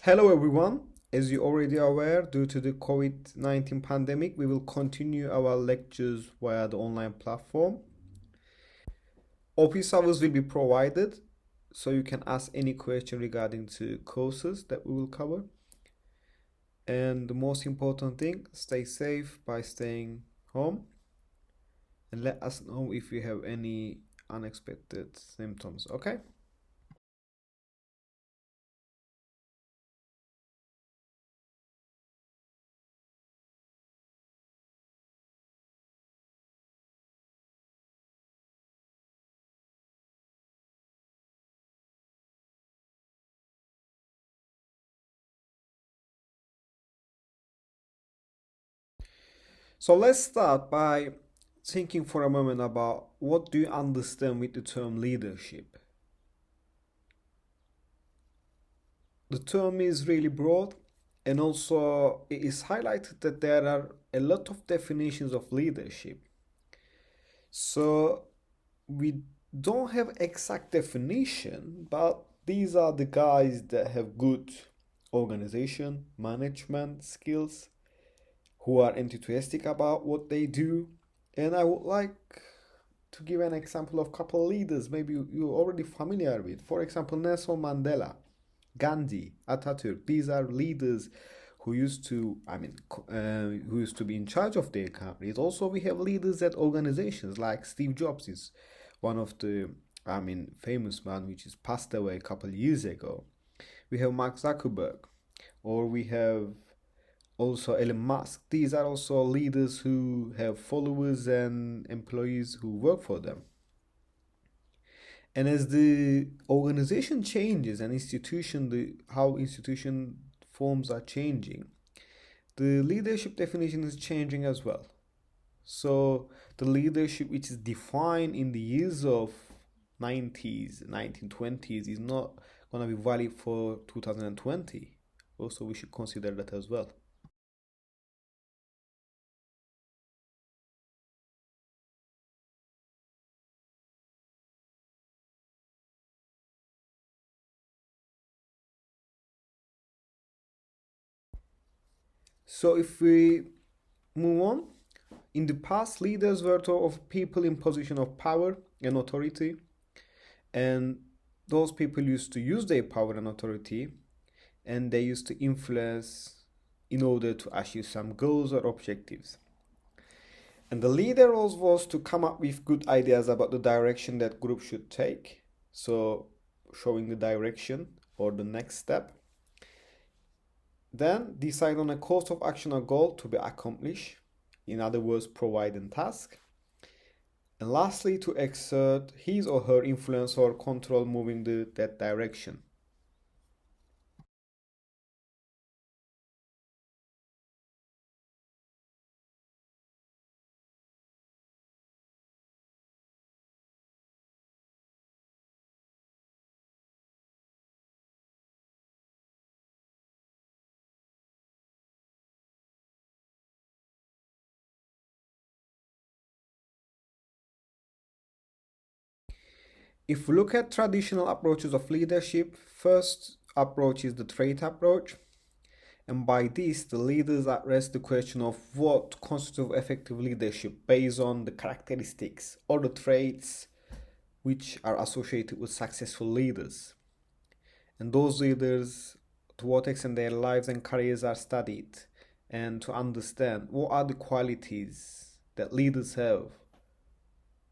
Hello everyone. As you already aware, due to the COVID-19 pandemic, we will continue our lectures via the online platform. Office hours will be provided, so you can ask any question regarding to courses that we will cover. And the most important thing, stay safe by staying home and let us know if you have any unexpected symptoms, okay? So let's start by thinking for a moment about what do you understand with the term leadership? The term is really broad, and also it is highlighted that there are a lot of definitions of leadership. So we don't have exact definition, but these are the guys that have good organization, management skills, who are enthusiastic about what they do. And I would like to give an example of couple leaders maybe you're already familiar with. For example, Nelson Mandela, Gandhi, Atatürk. These are leaders who used to, who used to be in charge of their countries. Also, we have leaders at organizations like Steve Jobs is one of the, famous man which is passed away a couple of years ago. We have Mark Zuckerberg, or we have also Elon Musk. These are also leaders who have followers and employees who work for them. And as the organization changes and how institution forms are changing, the leadership definition is changing as well. So the leadership which is defined in the years of 90s, 1920s is not going to be valid for 2020. Also, we should consider that as well. So if we move on, in the past, leaders were thought of people in position of power and authority, and those people used to use their power and authority, and they used to influence in order to achieve some goals or objectives. And the leader role was to come up with good ideas about the direction that group should take. So showing the direction or the next step. Then decide on a course of action or goal to be accomplished. In other words, provide a task. And lastly, to exert his or her influence or control moving that direction. If we look at traditional approaches of leadership, first approach is the trait approach. And by this, the leaders address the question of what constitutes effective leadership based on the characteristics or the traits which are associated with successful leaders. And those leaders, to what extent their lives and careers are studied, and to understand what are the qualities that leaders have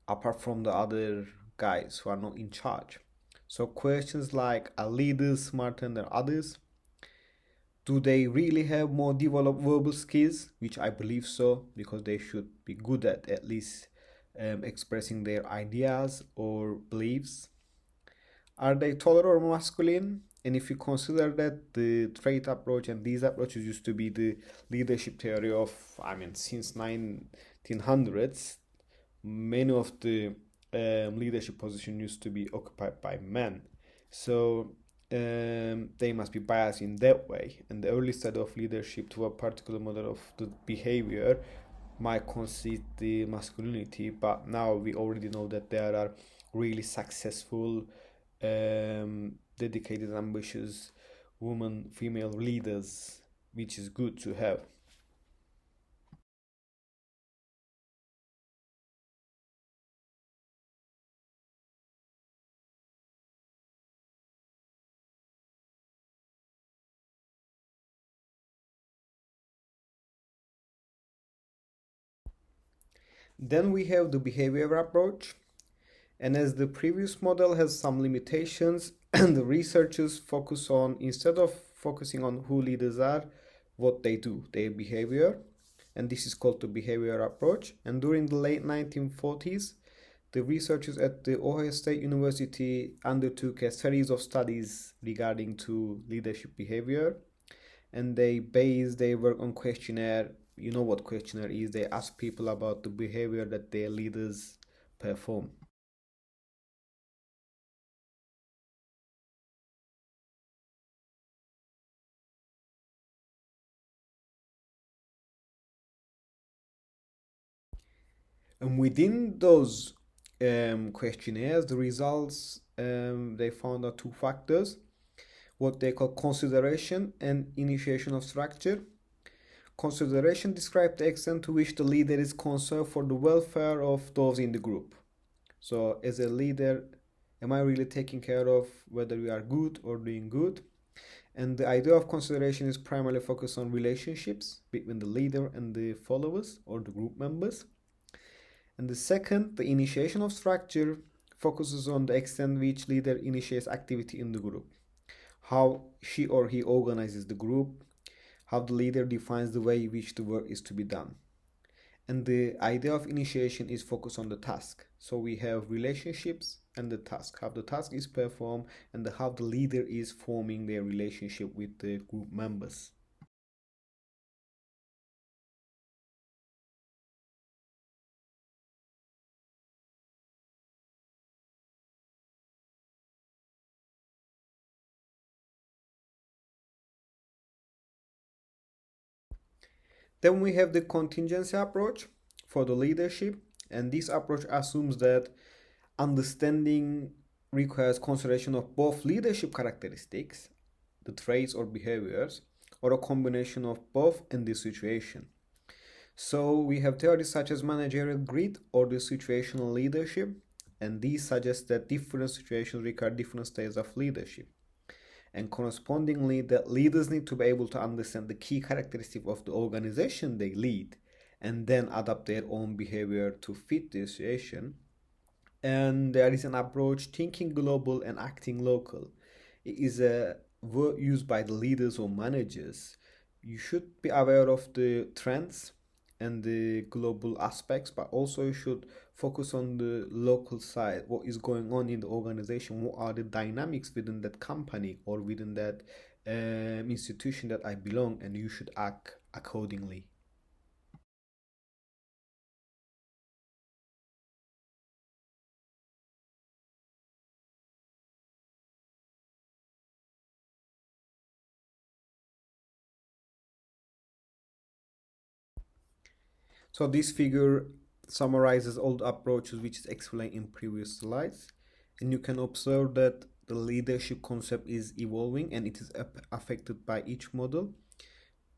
apart from the other guys who are not in charge. So questions like, are leaders smarter than others? Do they really have more developed verbal skills? Which I believe so, because they should be good at least expressing their ideas or beliefs. Are they taller or masculine? And if you consider that the trait approach and these approaches used to be the leadership theory of, since 1900s, many of the leadership positions used to be occupied by men. So they must be biased in that way. And the early study of leadership to a particular model of the behavior might concede the masculinity, but now we already know that there are really successful, dedicated, ambitious women, female leaders, which is good to have. Then we have the behavior approach. And as the previous model has some limitations, the researchers focus on, instead of focusing on who leaders are, what they do, their behavior. And this is called the behavior approach. And during the late 1940s, the researchers at the Ohio State University undertook a series of studies regarding to leadership behavior. And they based their work on questionnaire. You know what questionnaire is. They ask people about the behavior that their leaders perform. And within those questionnaires, the results they found are two factors, what they call consideration and initiation of structure. Consideration describes the extent to which the leader is concerned for the welfare of those in the group. So, as a leader, am I really taking care of whether we are good or doing good? And the idea of consideration is primarily focused on relationships between the leader and the followers or the group members. And the second, the initiation of structure, focuses on the extent which leader initiates activity in the group, how she or he organizes the group, how the leader defines the way in which the work is to be done. And the idea of initiation is focused on the task. So we have relationships and the task, how the task is performed and how the leader is forming their relationship with the group members. Then we have the contingency approach for the leadership, and this approach assumes that understanding requires consideration of both leadership characteristics, the traits or behaviors, or a combination of both in this situation. So we have theories such as managerial grit or the situational leadership, and these suggest that different situations require different styles of leadership. And correspondingly, that leaders need to be able to understand the key characteristic of the organization they lead and then adapt their own behavior to fit the situation. And there is an approach thinking global and acting local. It is a word used by the leaders or managers. You should be aware of the trends and the global aspects, but also you should focus on the local side, what is going on in the organization, what are the dynamics within that company or within that institution that I belong, and you should act accordingly. So this figure summarizes all the approaches which is explained in previous slides, and you can observe that the leadership concept is evolving and it is affected by each model,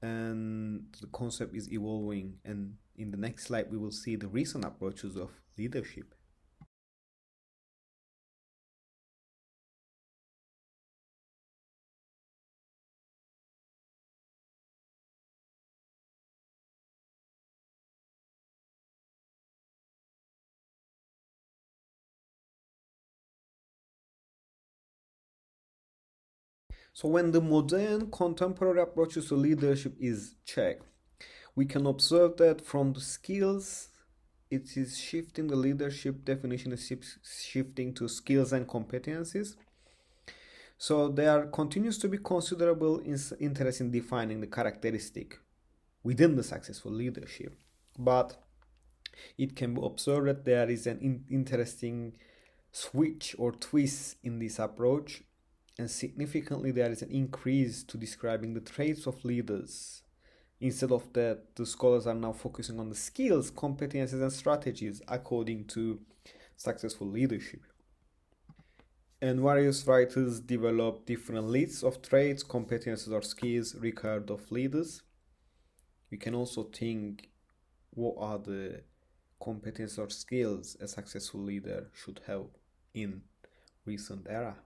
and the concept is evolving, and in the next slide we will see the recent approaches of leadership. So when the modern contemporary approaches to leadership is checked, we can observe that from the skills, it is shifting, the leadership definition is shifting to skills and competencies. So there continues to be considerable interest in defining the characteristic within the successful leadership. But it can be observed that there is an interesting switch or twist in this approach, and significantly there is an increase to describing the traits of leaders. Instead of that, the scholars are now focusing on the skills, competencies, and strategies according to successful leadership. And various writers develop different lists of traits, competences, or skills required of leaders. You can also think what are the competences or skills a successful leader should have in recent era.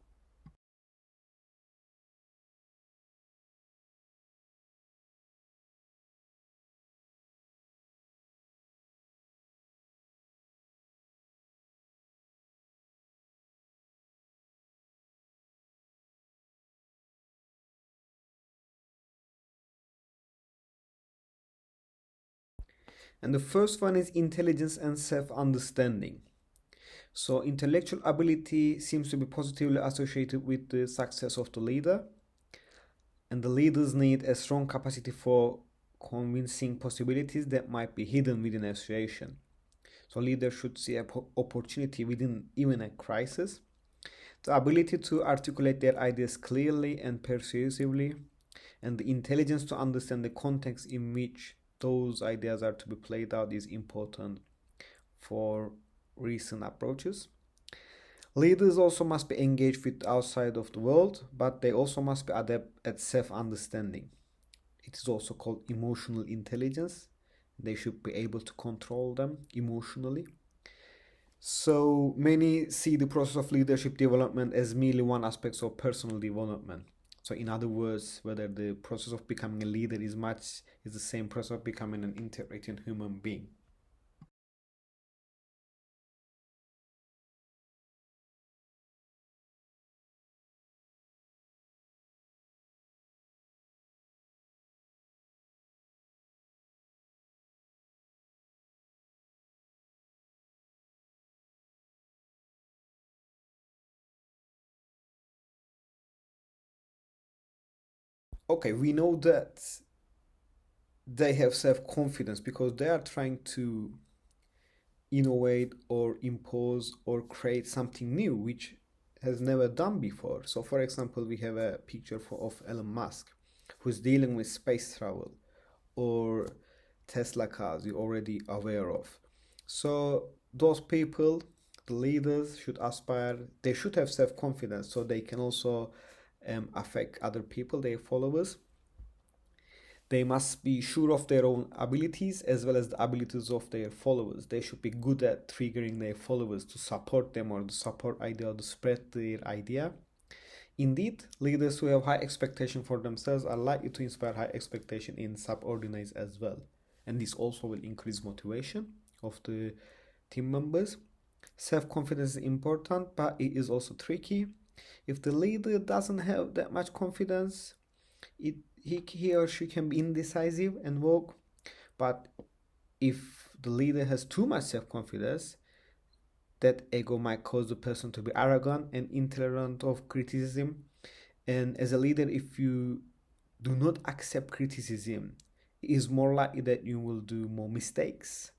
And the first one is intelligence and self-understanding. So intellectual ability seems to be positively associated with the success of the leader, and the leaders need a strong capacity for convincing possibilities that might be hidden within a situation. So leaders should see an opportunity within even a crisis. The ability to articulate their ideas clearly and persuasively, and the intelligence to understand the context in which those ideas are to be played out is important for recent approaches. Leaders also must be engaged with outside of the world, but they also must be adept at self-understanding. It is also called emotional intelligence. They should be able to control them emotionally. So many see the process of leadership development as merely one aspect of personal development. So in other words, whether the process of becoming a leader is the same process of becoming an integrated human being. Okay, we know that they have self-confidence because they are trying to innovate or impose or create something new which has never done before. So for example, we have a picture of Elon Musk who's dealing with space travel, or Tesla cars you're already aware of. So those people, the leaders, should aspire, they should have self-confidence so they can also affect other people, their followers. They must be sure of their own abilities as well as the abilities of their followers. They should be good at triggering their followers to support them or to support idea or to spread their idea. Indeed, leaders who have high expectation for themselves are likely to inspire high expectation in subordinates as well. And this also will increase motivation of the team members. Self-confidence is important, but it is also tricky. If the leader doesn't have that much confidence, it he or she can be indecisive and vogue. But if the leader has too much self-confidence, that ego might cause the person to be arrogant and intolerant of criticism. And as a leader, if you do not accept criticism, it is more likely that you will do more mistakes.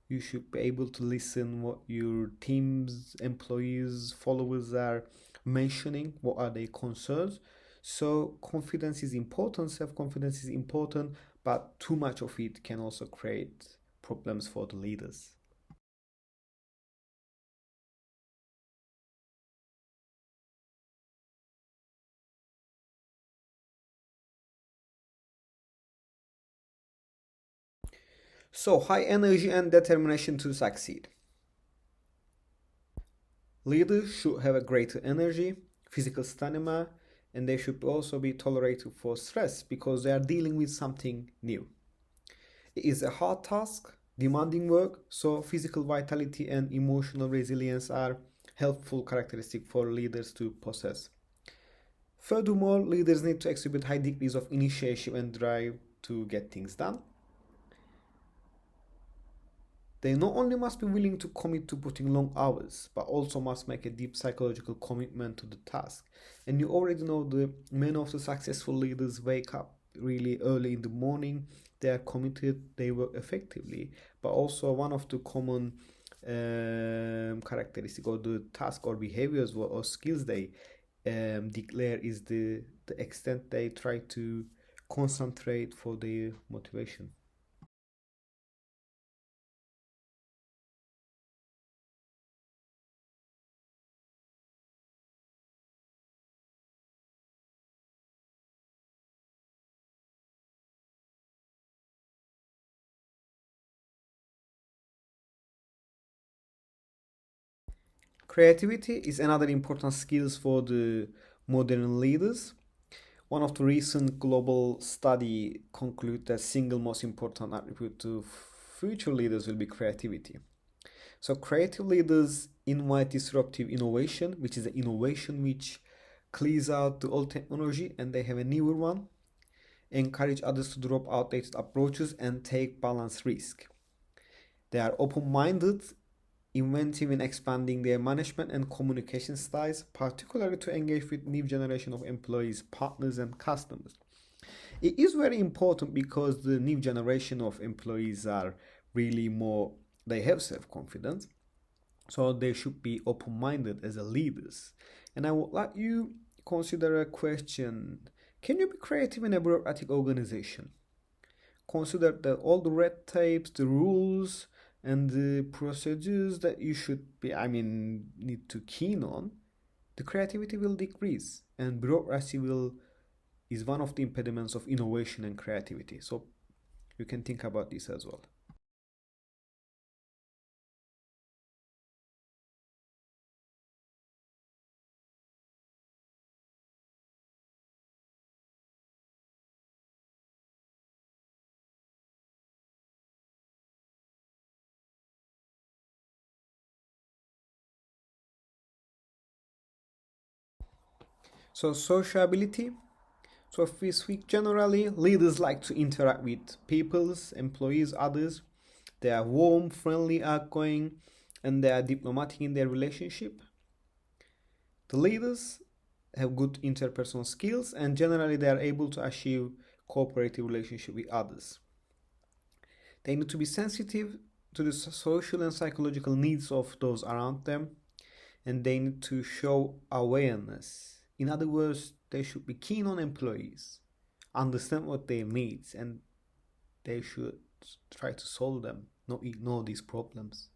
You should be able to listen what your team's employees, followers are mentioning, what are their concerns. So confidence is important, self-confidence is important, but too much of it can also create problems for the leaders. So high energy and determination to succeed. Leaders should have a greater energy, physical stamina, and they should also be tolerated for stress because they are dealing with something new. It is a hard task, demanding work, so physical vitality and emotional resilience are helpful characteristics for leaders to possess. Furthermore, leaders need to exhibit high degrees of initiative and drive to get things done. They not only must be willing to commit to putting long hours, but also must make a deep psychological commitment to the task. And you already know the many of the successful leaders wake up really early in the morning. They are committed. They work effectively. But also one of the common characteristic or the task or behaviors or skills they declare is the extent they try to concentrate for their motivation. Creativity is another important skills for the modern leaders. One of the recent global study conclude that single most important attribute to future leaders will be creativity. So creative leaders invite disruptive innovation, which is an innovation which clears out the old technology and they have a newer one. Encourage others to drop outdated approaches and take balanced risk. They are open-minded, inventive in expanding their management and communication styles, particularly to engage with new generation of employees, partners, and customers. It is very important because the new generation of employees are really more, they have self-confidence, so they should be open-minded as a leaders. And I would like you consider a question: can you be creative in a bureaucratic organization? Consider that all the red tapes, the rules, and the procedures that you should be, need to keen on, the creativity will decrease, and bureaucracy will is one of the impediments of innovation and creativity. So you can think about this as well. So sociability. So if we speak generally, leaders like to interact with people's, employees, others. They are warm, friendly, outgoing, and they are diplomatic in their relationship. The leaders have good interpersonal skills and generally they are able to achieve cooperative relationship with others. They need to be sensitive to the social and psychological needs of those around them, and they need to show awareness. In other words, they should be keen on employees, understand what their needs, and they should try to solve them, not ignore these problems.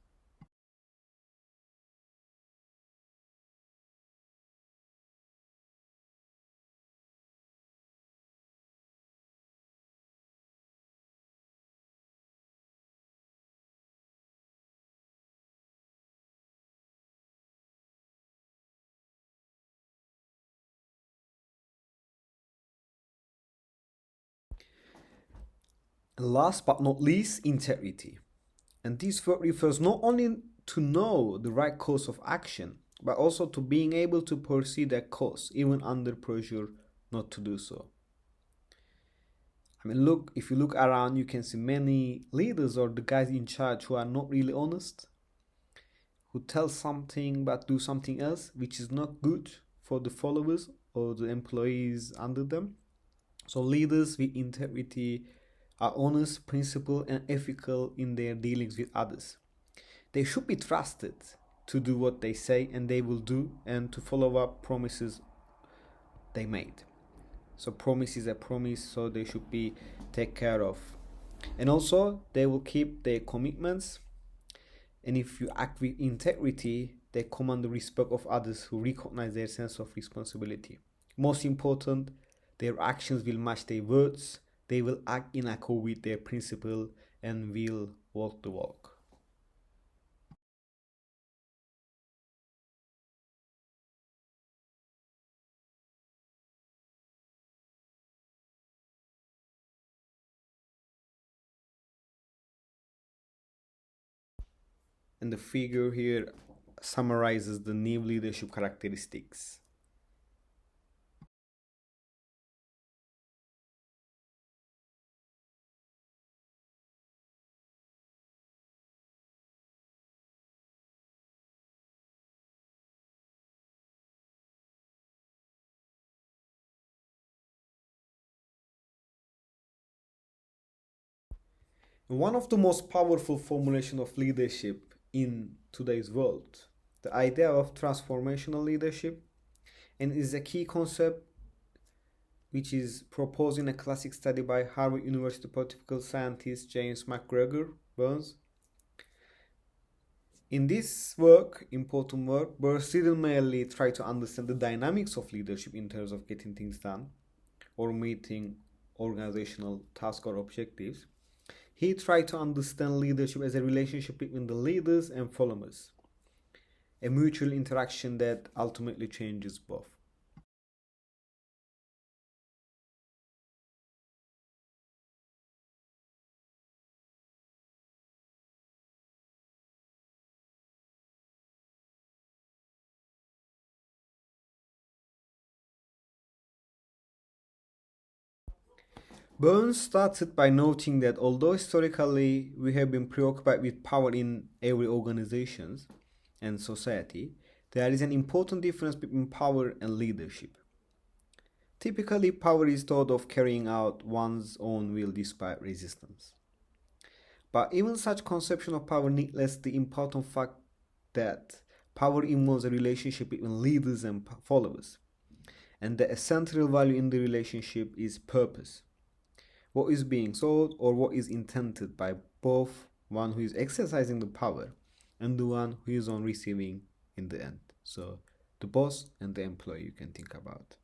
And last but not least, integrity. And this word refers not only to know the right course of action, but also to being able to pursue that course even under pressure not to do so. Look, if you look around, you can see many leaders or the guys in charge who are not really honest, who tell something but do something else, which is not good for the followers or the employees under them. So leaders with integrity are honest, principled, and ethical in their dealings with others. They should be trusted to do what they say and they will do and to follow up promises they made. So promise is a promise, so they should be taken care of. And also they will keep their commitments. And if you act with integrity, they command the respect of others who recognize their sense of responsibility. Most important, their actions will match their words. They will act in accord with their principle and will walk the walk. And the figure here summarizes the new leadership characteristics. One of the most powerful formulation of leadership in today's world, the idea of transformational leadership, and is a key concept which is proposed in a classic study by Harvard University political scientist James McGregor Burns. In this work, important work, Burns didn't merely try to understand the dynamics of leadership in terms of getting things done or meeting organizational tasks or objectives. He tried to understand leadership as a relationship between the leaders and followers. a mutual interaction that ultimately changes both. Burns started by noting that although historically we have been preoccupied with power in every organization and society, there is an important difference between power and leadership. Typically, power is thought of carrying out one's own will despite resistance. But even such conception of power neglects the important fact that power involves a relationship between leaders and followers, and the essential value in the relationship is purpose. What is being sought or what is intended by both one who is exercising the power and the one who is on receiving in the end. So the boss and the employee you can think about.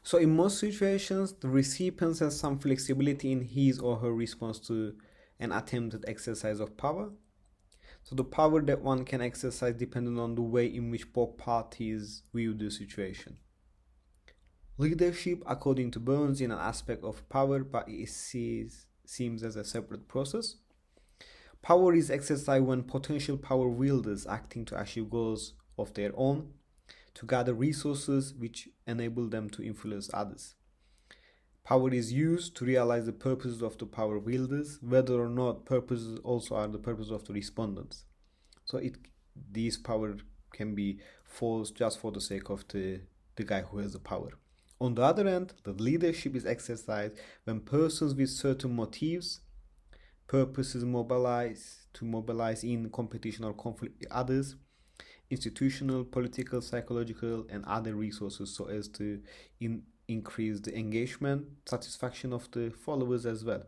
So in most situations, the recipient has some flexibility in his or her response to an attempted exercise of power. So the power that one can exercise depending on the way in which both parties view the situation. Leadership, according to Burns, is an aspect of power, but it seems as a separate process. Power is exercised when potential power wielders acting to achieve goals of their own, to gather resources which enable them to influence others. Power is used to realize the purposes of the power wielders, whether or not purposes also are the purpose of the respondents. So these power can be forced just for the sake of the guy who has the power. On the other hand, the leadership is exercised when persons with certain motives, purposes mobilize in competition or conflict with others, institutional, political, psychological, and other resources so as to increase the engagement, satisfaction of the followers as well.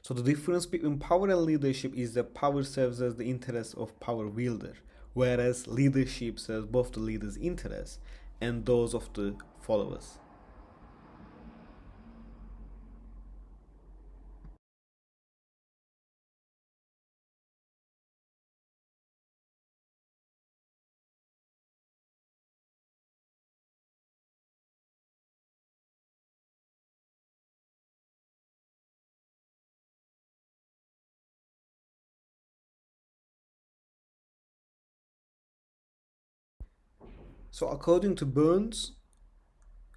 So the difference between power and leadership is that power serves as the interest of power wielder, whereas leadership serves both the leader's interests and those of the followers. So according to Burns,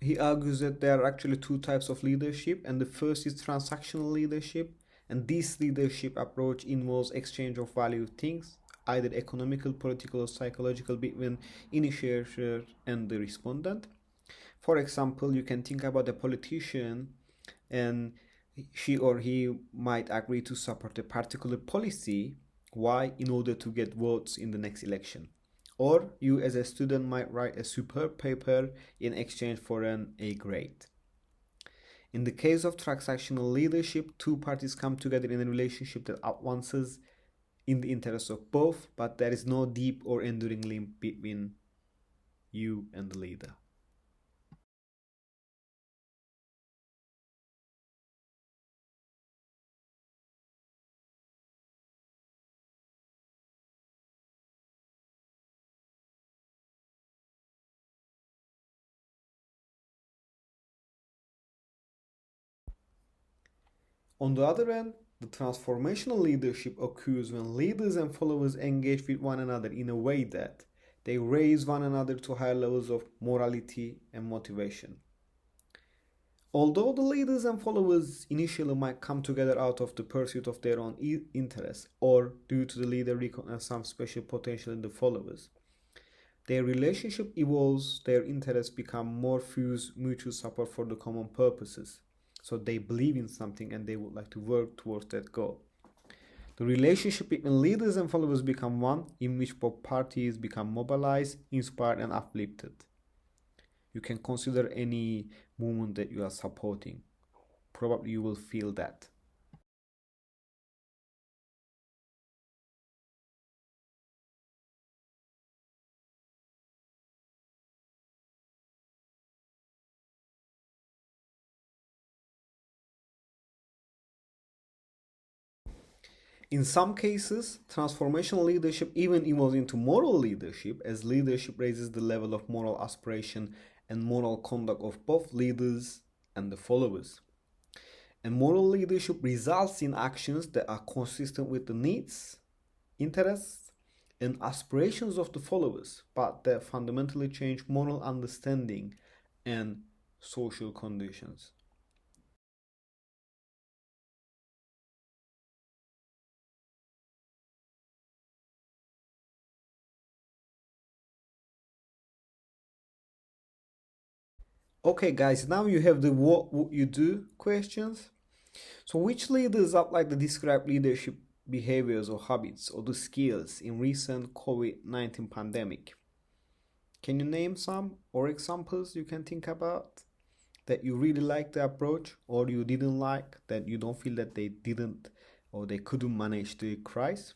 he argues that there are actually two types of leadership, and the first is transactional leadership, and this leadership approach involves exchange of value things, either economical, political, or psychological, between initiator and the respondent. For example, you can think about a politician and she or he might agree to support a particular policy. Why? In order to get votes in the next election. Or you as a student might write a superb paper in exchange for an A grade. In the case of transactional leadership, two parties come together in a relationship that advances in the interest of both, but there is no deep or enduring link between you and the leader. On the other hand, the transformational leadership occurs when leaders and followers engage with one another in a way that they raise one another to higher levels of morality and motivation. Although the leaders and followers initially might come together out of the pursuit of their own interests or due to the leader recognizing some special potential in the followers, their relationship evolves, their interests become more fused, mutual support for the common purposes. So they believe in something and they would like to work towards that goal. The relationship between leaders and followers become one in which both parties become mobilized, inspired, and uplifted. You can consider any movement that you are supporting. Probably you will feel that. In some cases, transformational leadership even evolves into moral leadership as leadership raises the level of moral aspiration and moral conduct of both leaders and the followers. And moral leadership results in actions that are consistent with the needs, interests, and aspirations of the followers, but that fundamentally change moral understanding and social conditions. Okay, guys, now you have the what would you do questions. So, which leaders apply the described leadership behaviors or habits or the skills in recent COVID-19 pandemic? Can you name some or examples you can think about that you really like the approach or you didn't like that you don't feel that they didn't or they couldn't manage the crisis?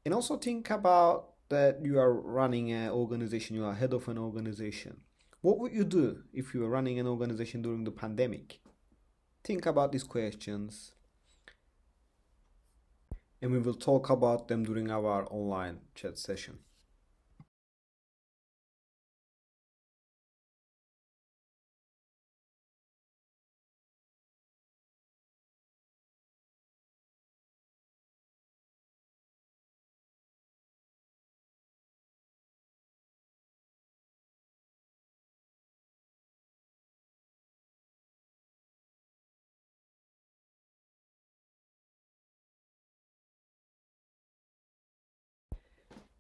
And also think about that you are running an organization, you are head of an organization. What would you do if you were running an organization during the pandemic? Think about these questions and we will talk about them during our online chat session.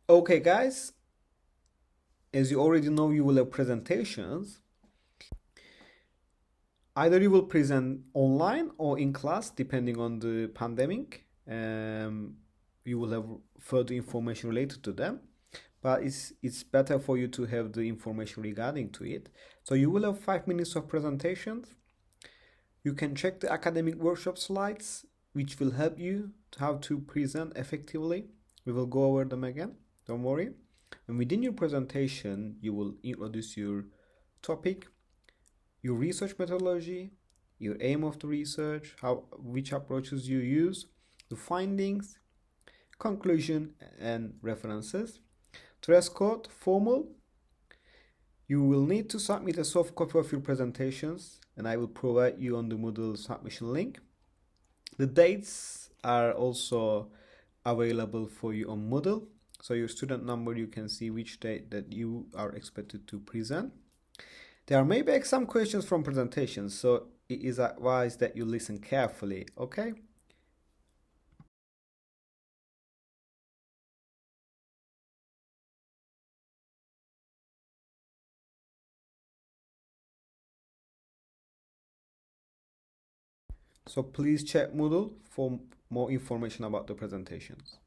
Okay, guys, as you already know, you will have presentations. Either you will present online or in class, depending on the pandemic. You will have further information related to them, but it's better for you to have the information regarding to it. So you will have 5 minutes of presentations. You can check the academic workshop slides, which will help you to how to present effectively. We will go over them again. Don't worry. And within your presentation, you will introduce your topic, your research methodology, your aim of the research, which approaches you use, the findings, conclusion, and references. Dress code, formal. You will need to submit a soft copy of your presentations, and I will provide you on the Moodle submission link. The dates are also available for you on Moodle. So your student number, you can see which date that you are expected to present. There may be some questions from presentations, so it is advised that you listen carefully, okay? So please check Moodle for more information about the presentations.